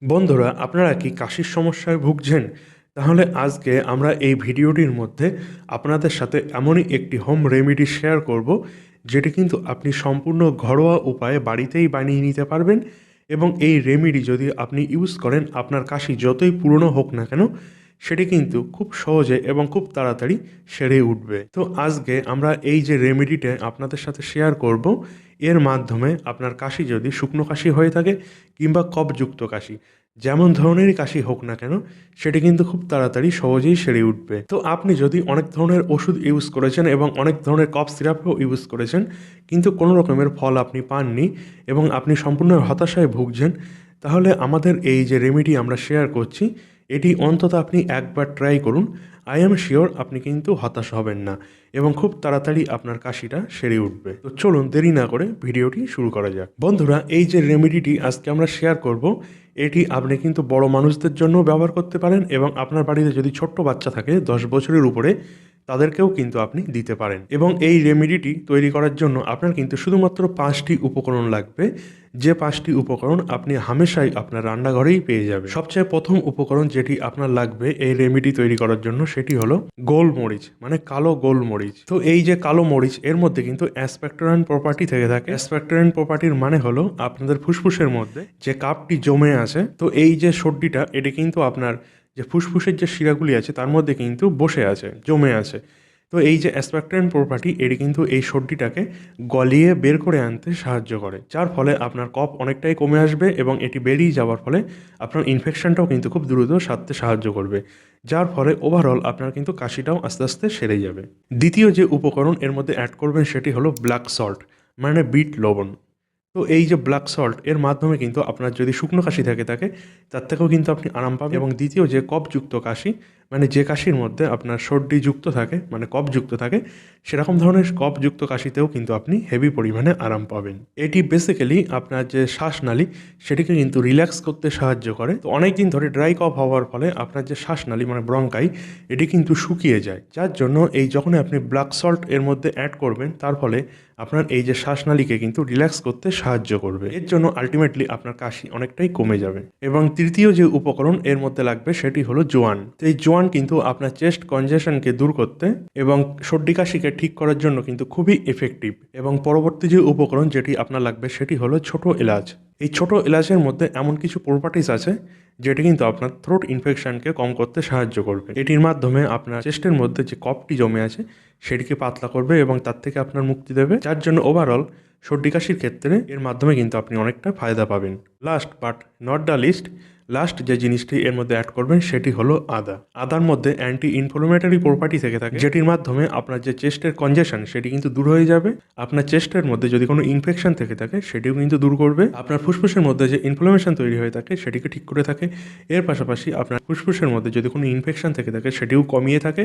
বন্ধুরা, আপনারা কি কাশির সমস্যায় ভুগছেন? তাহলে আজকে আমরা এই ভিডিওটির মধ্যে আপনাদের সাথে এমনই একটি হোম রেমেডি শেয়ার করব, যেটি কিন্তু আপনি সম্পূর্ণ ঘরোয়া উপায়ে বাড়িতেই বানিয়ে নিতে পারবেন। এবং এই রেমেডি যদি আপনি ইউজ করেন, আপনার কাশি যতই পুরনো হোক না কেন, সেটি কিন্তু খুব সহজে এবং খুব তাড়াতাড়ি সেরে উঠবে। তো আজকে আমরা এই যে রেমেডিটা আপনাদের সাথে শেয়ার করব, এর মাধ্যমে আপনার কাশি যদি শুকনো কাশি হয়ে থাকে কিংবা কফযুক্ত কাশি, যেমন ধরনেরই কাশি হোক না কেন, সেটি কিন্তু খুব তাড়াতাড়ি সহজেই সেরে উঠবে। তো আপনি যদি অনেক ধরনের ওষুধ ইউজ করেছেন এবং অনেক ধরনের কফ সিরাপও ইউজ করেছেন, কিন্তু কোনো রকমের ফল আপনি পাননি এবং আপনি সম্পূর্ণ হতাশায় ভুগছেন, তাহলে আমাদের এই যে রেমেডি আমরা শেয়ার করছি, এটি অন্তত আপনি একবার ট্রাই করুন। আই এম শিওর আপনি কিন্তু হতাশ হবেন না এবং খুব তাড়াতাড়ি আপনার কাশিটা সেরে উঠবে। তো চলুন দেরি না করে ভিডিওটি শুরু করা যাক। বন্ধুরা, এই যে রেমেডিটি আজকে আমরা শেয়ার করব, এটি আপনি কিন্তু বড় মানুষদের জন্য ব্যবহার করতে পারেন এবং আপনার বাড়িতে যদি ছোট্ট বাচ্চা থাকে 10 বছরের উপরে, তাদেরকেও কিন্তু আপনি দিতে পারেন। এবং এই রেমেডিটি তৈরি করার জন্য আপনার কিন্তু শুধুমাত্র 5টি উপকরণ লাগবে, যে 5টি উপকরণ আপনি হামেশাই আপনার রান্নাঘরেই পেয়ে যাবেন। সবচেয়ে প্রথম উপকরণ যেটি আপনার লাগবে এই রেমেডি তৈরি করার জন্য, সেটি হলো গোলমরিচ, মানে কালো গোলমরিচ। তো এই যে কালো মরিচ, এর মধ্যে কিন্তু অ্যাসপেক্টরেন্ট প্রপার্টি থেকে থাকে। অ্যাসপেক্টরেন্ট প্রপার্টির মানে হলো আপনাদের ফুসফুসের মধ্যে যে কাপটি জমে আছে, তো এই যে সর্দিটা, এটি কিন্তু আপনার যে ফুসফুসের যে শিরাগুলি আছে তার মধ্যে কিন্তু বসে আছে, জমে আছে। তো এই যে অ্যাসপেক্টরেন্ট প্রপার্টি, এটি কিন্তু এই সর্দিটাকে গলিয়ে বের করে আনতে সাহায্য করে, যার ফলে আপনার কফ অনেকটাই কমে আসবে এবং এটি বেরিয়ে যাওয়ার ফলে আপনার ইনফেকশনটাও কিন্তু খুব দ্রুত সারতে সাহায্য করবে, যার ফলে ওভারঅল আপনার কিন্তু কাশিটাও আস্তে আস্তে সেরে যাবে। দ্বিতীয় যে উপকরণ এর মধ্যে অ্যাড করবেন, সেটি হলো ব্ল্যাক সল্ট, মানে বিট লবণ। তো এই যে ব্ল্যাক সল্ট, এর মাধ্যমে কিন্তু আপনার যদি শুকনো কাশি থাকে তার থেকেও কিন্তু আপনি আরাম পাবেন। এবং দ্বিতীয় যে কফযুক্ত কাশি, মানে যে কাশির মধ্যে আপনার সর্দি যুক্ত থাকে, মানে কফযুক্ত থাকে, সেরকম ধরনের কফযুক্ত কাশিতেও কিন্তু আপনি হেভি পরিমাণে আরাম পাবেন। এটি বেসিক্যালি আপনার যে শ্বাসনালী, সেটিকে কিন্তু রিল্যাক্স করতে সাহায্য করে। তো অনেক দিন ধরে ড্রাই কফ হওয়ার ফলে আপনার যে শ্বাসনালী, মানে ব্রঙ্কাই, এটি কিন্তু শুকিয়ে যায়, যার জন্য এই যখনই আপনি ব্ল্যাক সল্ট এর মধ্যে অ্যাড করবেন, তার ফলে আপনার এই যে শ্বাসনালীকে কিন্তু রিল্যাক্স করতে সাহায্য করবে। এর জন্য আলটিমেটলি আপনার কাশি অনেকটাই কমে যাবে। এবং তৃতীয় যে উপকরণ এর মধ্যে লাগবে, সেটি হলো জোয়ান। তো এই জোয়ান কিন্তু আপনার চেস্ট কনজেশনকে দূর করতে এবং সর্দি কাশিকে ঠিক করার জন্য কিন্তু খুবই এফেক্টিভ। এবং পরবর্তী যে উপকরণ যেটি আপনার লাগবে, সেটি হলো ছোট এলাচ। এই ছোট এলাচের মধ্যে এমন কিছু প্রপার্টিস আছে যেটি কিন্তু আপনার থ্রোট ইনফেকশনকে কম করতে সাহায্য করবে। এটির মাধ্যমে আপনার চেস্টের মধ্যে যে কফটি জমে আছে, সেটিকে পাতলা করবে এবং তার থেকে আপনার মুক্তি দেবে, যার জন্য ওভারঅল সর্দি কাশির ক্ষেত্রে এর মাধ্যমে কিন্তু আপনি অনেকটা ফায়দা পাবেন। Last but not the least, last যে জিনিসটি এর মধ্যে অ্যাড করবেন, সেটি হলো আদা। আদার মধ্যে অ্যান্টি ইনফ্লামেটরি প্রপার্টি থেকে থাকে, যেটির মাধ্যমে আপনার যে চেস্টের কনজেশন, সেটি কিন্তু দূর হয়ে যাবে। আপনার চেস্টের মধ্যে যদি কোনো ইনফেকশন থেকে থাকে, সেটিও কিন্তু দূর করবে। আপনার ফুসফুসের মধ্যে যে ইনফ্লামেশন তৈরি হয়ে থাকে, সেটিকে ঠিক করে থাকে। এর পাশাপাশি আপনার ফুসফুসের মধ্যে যদি কোনো ইনফেকশন থেকে থাকে, সেটিও কমিয়ে থাকে।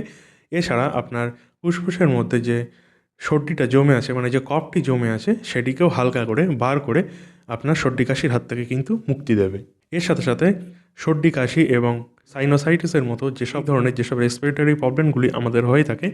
এছাড়া আপনার ফুসফুসের মধ্যে যে সর্দিটা জমে আছে, মানে যে কফটি জমে আছে, সেটিকেও হালকা করে বার করে আপনার সর্দি কাশির হাত থেকে কিন্তু মুক্তি দেবে। এর সাথে সাথে সর্দি কাশি এবং সাইনোসাইটিসের মতো যেসব রেসপিরেটরি প্রবলেমগুলি আমাদের হয়ে থাকে,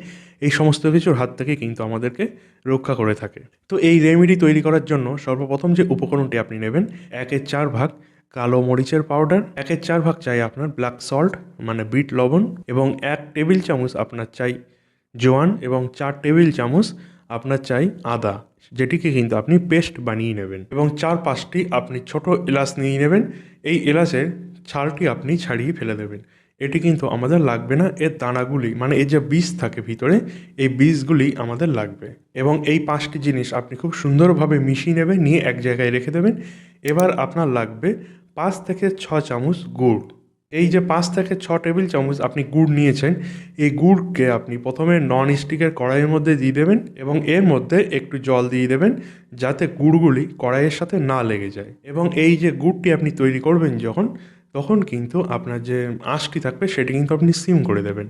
এই সমস্ত কিছুর হাত থেকে কিন্তু আমাদেরকে রক্ষা করে থাকে। তো এই রেমেডি তৈরি করার জন্য সর্বপ্রথম যে উপকরণটি আপনি নেবেন, 1/4 কালো মরিচের পাউডার, 1/4 চাই আপনার ব্ল্যাক সল্ট, মানে বিট লবণ, এবং 1 টেবিল চামচ আপনার চাই জোয়ান, এবং 4 টেবিল চামচ আপনার চাই আদা, যেটিকে কিন্তু আপনি পেস্ট বানিয়ে নেবেন। এবং 4-5টি আপনি ছোট এলাচ নিয়ে নেবেন। এই এলাচের ছালটি আপনি ছাড়িয়ে ফেলে দেবেন। এটি কিন্তু আমাদের লাগবে না, এর দানাগুলি, মানে এর যে বীজ থাকে ভিতরে, এই বীজগুলি আমাদের লাগবে। এবং এই 5টি জিনিস আপনি খুব সুন্দরভাবে মিশিয়ে নেবেন, নিয়ে এক জায়গায় রেখে দেবেন। এবার আপনার লাগবে 5 থেকে 6 চামচ গুড়। এই যে 5 থেকে 6 টেবিল চামচ আপনি গুড় নিয়েছেন, এই গুড়কে আপনি প্রথমে নন স্টিকের কড়াইয়ের মধ্যে দিয়ে দেবেন এবং এর মধ্যে একটু জল দিয়ে দেবেন, যাতে গুড়গুলি কড়াইয়ের সাথে না লেগে যায়। এবং এই যে গুড়টি আপনি তৈরি করবেন তখন কিন্তু আপনার যে আঁচটি থাকবে, সেটি কিন্তু আপনি সিম করে দেবেন।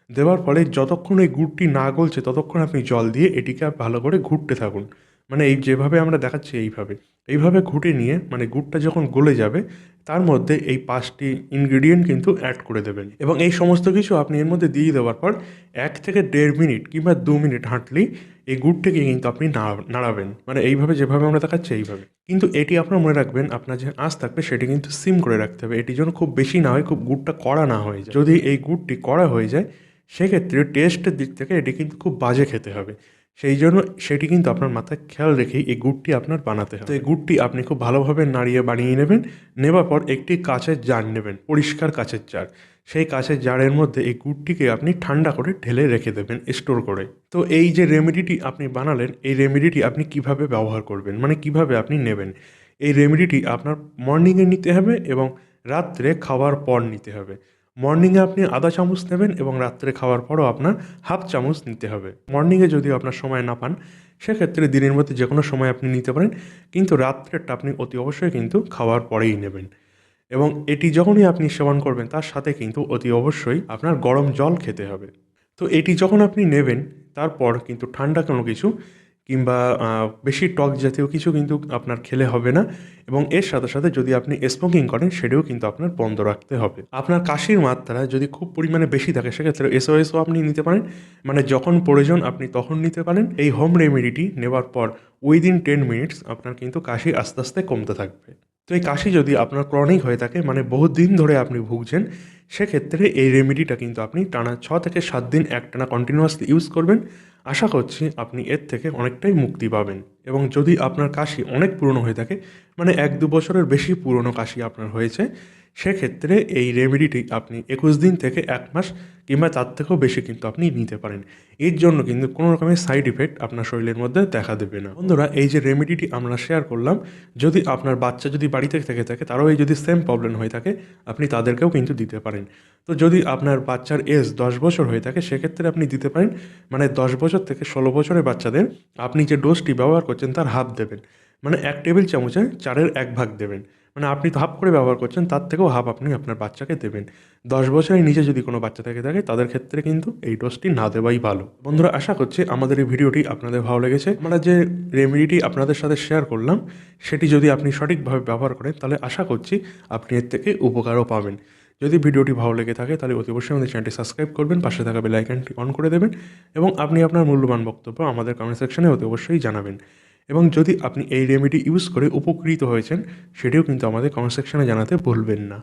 দেওয়ার ফলে যতক্ষণ এই গুড়টি না গলছে, ততক্ষণ আপনি জল দিয়ে এটিকে ভালো করে ঘুরতে থাকুন, মানে এই যেভাবে আমরা দেখাচ্ছি এইভাবে ঘুটে নিয়ে মানে গুড়টা যখন গলে যাবে তার মধ্যে এই 5টি ইনগ্রিডিয়েন্ট কিন্তু অ্যাড করে দেবেন এবং এই সমস্ত কিছু আপনি এর মধ্যে দিয়ে দেওয়ার পর 1 থেকে 1.5 মিনিট কিংবা 2 মিনিট হাঁটলেই এই গুড়টাকে কিন্তু আপনি নাড়াবেন, মানে এইভাবে যেভাবে আমরা দেখাচ্ছি এইভাবে। কিন্তু এটি আপনার মনে রাখবেন, আপনার যে আঁচ থাকবে সেটি কিন্তু সিম করে রাখতে হবে, এটি যেন খুব বেশি না হয়, খুব গুড়টা কড়া না হয়ে যায়। যদি এই গুড়টি কড়া হয়ে যায় সেক্ষেত্রে টেস্টের দিক থেকে এটি কিন্তু খুব বাজে খেতে হবে। সেই জন্য সেটি কিন্তু আপনার মাথায় খেয়াল রেখেই এই গুড়টি আপনার বানাতে হবে। তো এই গুড়টি আপনি খুব ভালোভাবে নাড়িয়ে বানিয়ে নেবেন। নেবার পর একটি কাঁচের জার নেবেন, পরিষ্কার কাঁচের জার। সেই কাঁচের জারের মধ্যে এই গুড়টিকে আপনি ঠান্ডা করে ঢেলে রেখে দেবেন স্টোর করে। তো এই যে রেমেডিটি আপনি বানালেন, এই রেমেডিটি আপনি কিভাবে ব্যবহার করবেন, মানে কিভাবে আপনি নেবেন। এই রেমেডিটি আপনার মর্নিংয়ে নিতে হবে এবং রাত্রে খাওয়ার পর নিতে হবে। মর্নিংয়ে আপনি আধা চামচ নেবেন এবং রাত্রে খাওয়ার পরও আপনার হাফ চামচ নিতে হবে। মর্নিংয়ে যদি আপনার সময় না পান সেক্ষেত্রে দিনের মধ্যে যে কোনো সময় আপনি নিতে পারেন, কিন্তু রাত্রেরটা আপনি অতি অবশ্যই কিন্তু খাওয়ার পরেই নেবেন। এবং এটি যখনই আপনি সেবন করবেন তার সাথে কিন্তু অতি অবশ্যই আপনার গরম জল খেতে হবে। তো এটি যখন আপনি নেবেন তারপর কিন্তু ঠান্ডা কোনো কিছু কিংবা বেশি টক জাতীয় কিছু কিন্তু আপনার খেলে হবে না এবং এর সাথে সাথে যদি আপনি স্মোকিং করেন সেটাও কিন্তু আপনার বন্ধ রাখতে হবে। আপনার কাশির মাত্রা যদি খুব পরিমাণে বেশি থাকে সেক্ষেত্রে এসওএসও আপনি নিতে পারেন, মানে যখন প্রয়োজন আপনি তখন নিতে পারেন। এই হোম রেমেডিটি নেওয়ার পর উইদিন 10 মিনিটস আপনার কিন্তু কাশি আস্তে আস্তে কমতে থাকবে। তো এই কাশি যদি আপনার ক্রনিক হয়ে থাকে, মানে বহুত দিন ধরে আপনি ভুগছেন, সেক্ষেত্রে এই রেমেডিটা কিন্তু আপনি টানা 6 থেকে 7 দিন একটানা কন্টিনিউয়াসলি ইউজ করবেন। আশা করছি আপনি এর থেকে অনেকটাই মুক্তি পাবেন। এবং যদি আপনার কাশি অনেক পুরনো হয়ে থাকে, মানে 1-2 বছরের বেশি পুরনো কাশি আপনার হয়েছে, সেক্ষেত্রে এই রেমেডিটি আপনি 21 দিন থেকে 1 মাস কিংবা তার থেকেও বেশি কিন্তু আপনি নিতে পারেন। এর জন্য কিন্তু কোনো রকমের সাইড ইফেক্ট আপনার শরীরের মধ্যে দেখা দেবে না। বন্ধুরা, এই যে রেমেডিটি আমরা শেয়ার করলাম, যদি আপনার বাচ্চা যদি বাড়িতে থেকে থাকে তারও এই যদি সেম প্রবলেম হয়ে থাকে আপনি তাদেরকেও কিন্তু দিতে পারেন। তো যদি আপনার বাচ্চার এজ 10 বছর হয়ে থাকে সেক্ষেত্রে আপনি দিতে পারেন, মানে 10 বছর থেকে 16 বছরের বাচ্চাদের আপনি যে ডোজটি ব্যবহার করছেন তার হাফ দেবেন, মানে 1 টেবিল চামচে 4-এর 1 ভাগ দেবেন। মানে আপনি তো হাফ করে ব্যবহার করছেন, তার থেকেও হাফ আপনি আপনার বাচ্চাকে দেবেন। 10 বছরের নিচে যদি কোনো বাচ্চা থেকে থাকে তাদের ক্ষেত্রে কিন্তু এই ডোজটি না দেওয়াই ভালো। বন্ধুরা, আশা করছি আমাদের এই ভিডিওটি আপনাদের ভালো লেগেছে। আমরা যে রেমেডিটি আপনাদের সাথে শেয়ার করলাম সেটি যদি আপনি সঠিকভাবে ব্যবহার করেন তাহলে আশা করছি আপনি এর থেকে উপকারও পাবেন। যদি ভিডিওটি ভালো লেগে থাকে তাহলে অতি অবশ্যই আমাদের চ্যানেলটি সাবস্ক্রাইব করবেন, পাশে থাকা বেল আইকনটি অন করে দেবেন এবং আপনি আপনার মূল্যবান বক্তব্য আমাদের কমেন্ট সেকশনে অতি অবশ্যই জানাবেন। এবং যদি আপনি এই রেমেডি ইউজ করে উপকৃত হয়েছেন সেটিও কিন্তু আমাদের কমেন্ট সেকশনে জানাতে ভুলবেন না।